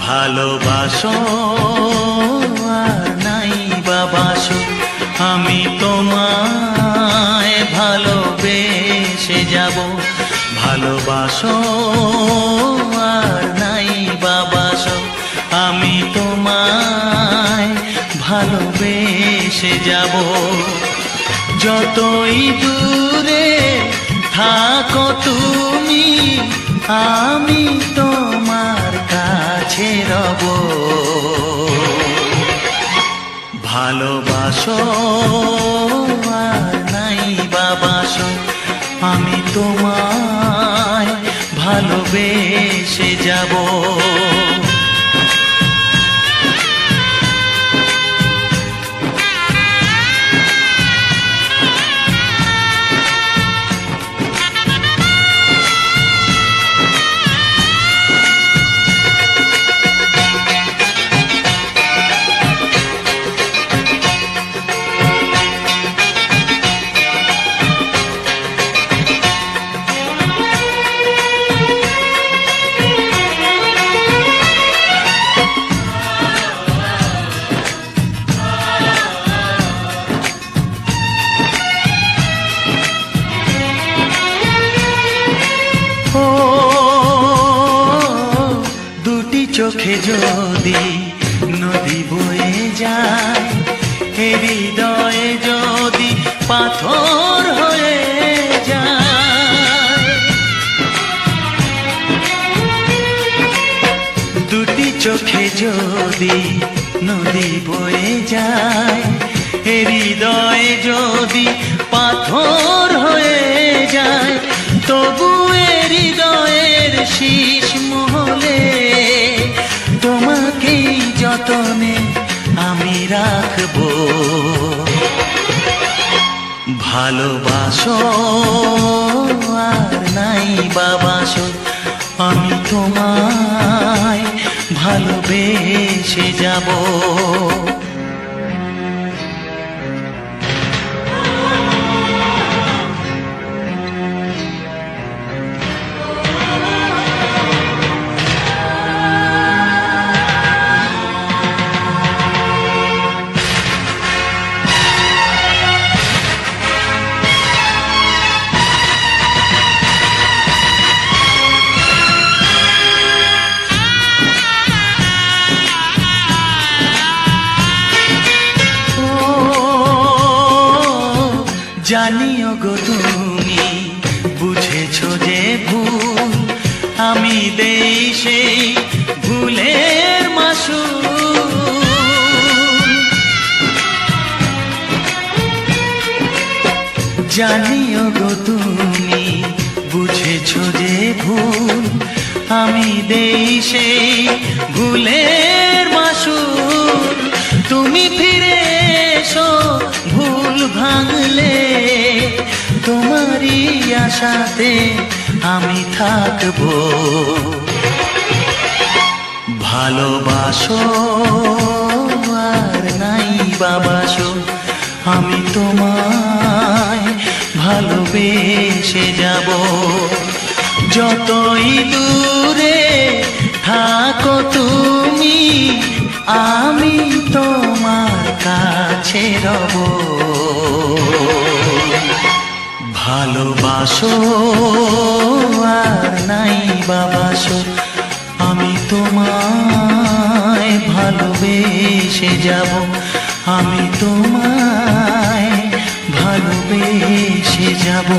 ভালোবাসো আর নাই বাবাসো, আমি তোমায় ভালোবেসে যাব। ভালোবাসো আর নাই বাবাসো, আমি তোমায় ভালোবেসে যাব। যতই দূরে থাকো তুমি, আমি তোমার কাছে রব। ভালোবাসো আর নাই বাবাসো, আমি তোমায় ভালোবেসে যাব। চোখে যদি নদী বয়ে যায়, হৃদয়ে যদি পাথর হয়ে যায়। দুটি চোখে যদি নদী বয়ে যায়, হৃদয়ে যদি পাথর হয়ে যায়, তবু হৃদয়ের শীষ মহলে তোমাকেই যতনে আমি রাখবো। ভালোবাসো আর নাই বাবাসো, আমি তোমায় ভালোবেসে যাব। জানিও গো তুমি বুঝেছো যে ভুল, আমি দেই সেই ভুলের মাসুল। জানিও গো তুমি বুঝেছো যে ভুল, আমি দেই সেই ভুলের মাসুল। তুমি ফিরে এসো ভুল ভাঙলে, তোমারই আশাতে আমি থাকবো। ভালোবাসো আর নাই বাবাসো, আমি তোমায় ভালোবেসে যাব। যতই দূরে থাকো তুমি, আমি তোমার কাছে রব। ভালোবাসো আর নাই বাবাসো, আমি তোমায় ভালোবেসে যাব। আমি তোমায় ভালোবেসে যাব।